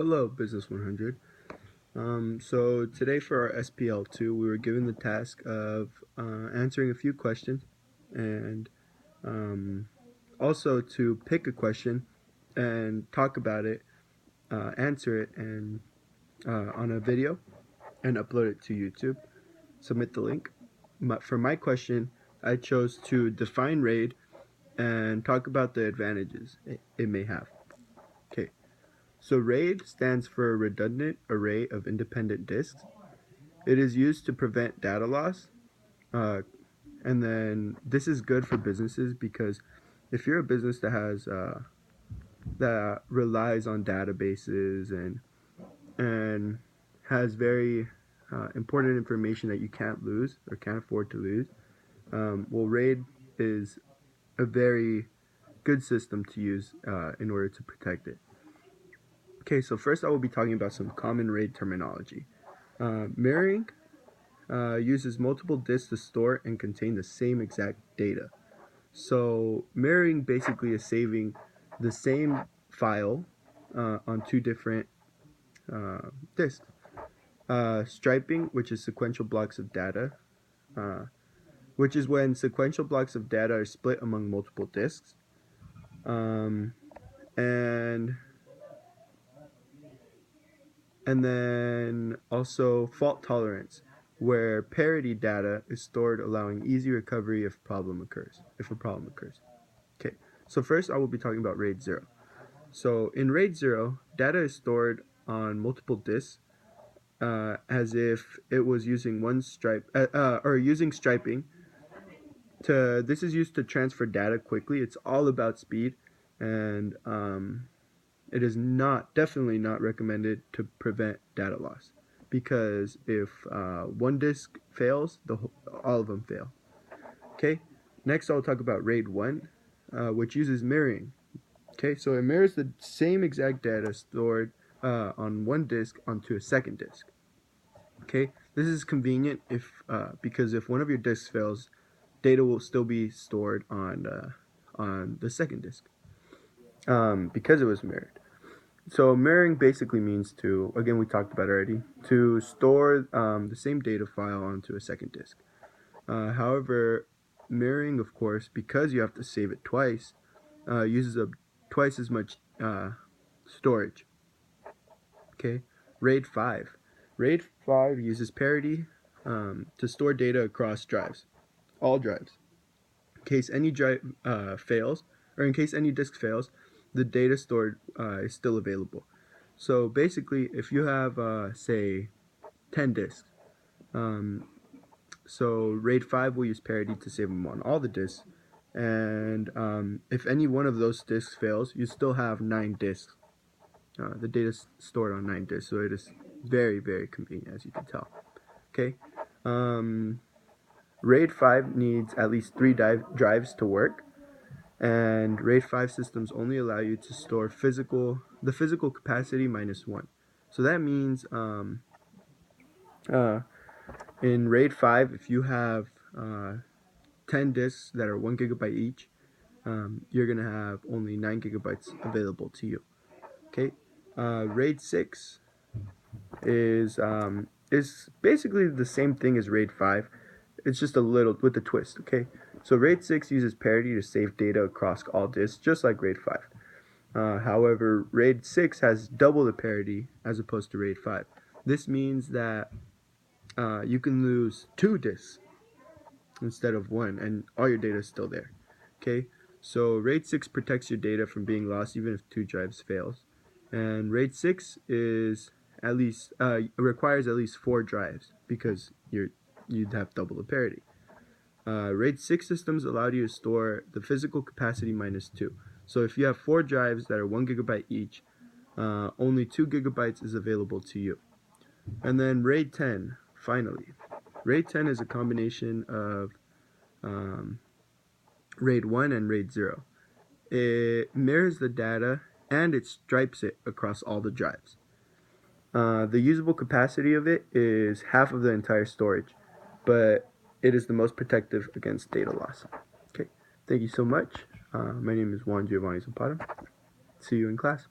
Hello, Business 100. So today for our SPL2, we were given the task of answering a few questions and also to pick a question and talk about it, answer it and on a video and upload it to YouTube. Submit the link. For my question, I chose to define RAID and talk about the advantages it may have. Okay. So RAID stands for Redundant Array of Independent Disks. It is used to prevent data loss. And then this is good for businesses because if you're a business that has that relies on databases and has very important information that you can't lose or can't afford to lose, well, RAID is a very good system to use in order to protect it. Okay, so first I will be talking about some common RAID terminology. Mirroring uses multiple disks to store and contain the same exact data. So mirroring basically is saving the same file on two different disks. Striping, which is sequential blocks of data, which is when sequential blocks of data are split among multiple disks. And then also fault tolerance, where parity data is stored, allowing easy recovery if a problem occurs. Okay, so first I will be talking about RAID 0. So in RAID 0, data is stored on multiple disks as if it was using one stripe or using striping. This is used to transfer data quickly. It's all about speed, and it is definitely not recommended to prevent data loss, because if one disk fails, all of them fail. Okay, next I'll talk about RAID 1, which uses mirroring. Okay, so it mirrors the same exact data stored on one disk onto a second disk. Okay, this is convenient because if one of your disks fails, data will still be stored on the second disk because it was mirrored. So mirroring basically means to, again, we talked about already, to store the same data file onto a second disk. However, mirroring, of course, because you have to save it twice, uses up twice as much storage. Okay, RAID 5. RAID 5 uses parity to store data across drives, all drives. In case any drive fails, or in case any disk fails, the data stored is still available. So basically, if you have, say, 10 disks, so RAID 5 will use parity to save them on all the disks, and if any one of those disks fails, you still have 9 disks. The data is stored on 9 disks, so it is very, very convenient, as you can tell. Okay. RAID 5 needs at least 3 drives to work, and RAID 5 systems only allow you to store the physical capacity minus 1. So that means in RAID 5, if you have 10 disks that are 1 gigabyte each, you're going to have only 9 gigabytes available to you. Okay, RAID 6 is basically the same thing as RAID 5. It's just a little with a twist. Okay, so RAID 6 uses parity to save data across all disks, just like RAID 5. However, RAID 6 has double the parity as opposed to RAID 5. This means that you can lose 2 disks instead of 1, and all your data is still there. Okay, so RAID 6 protects your data from being lost even if 2 drives fails, and RAID 6 is requires at least 4 drives because you'd have double the parity. RAID 6 systems allow you to store the physical capacity minus 2. So if you have 4 drives that are 1 gigabyte each, only 2 gigabytes is available to you. And then RAID 10, finally. RAID 10 is a combination of RAID 1 and RAID 0. It mirrors the data and it stripes it across all the drives. The usable capacity of it is half of the entire storage, but it is the most protective against data loss. Okay, thank you so much. My name is Juan Giovanni Zapata. See you in class.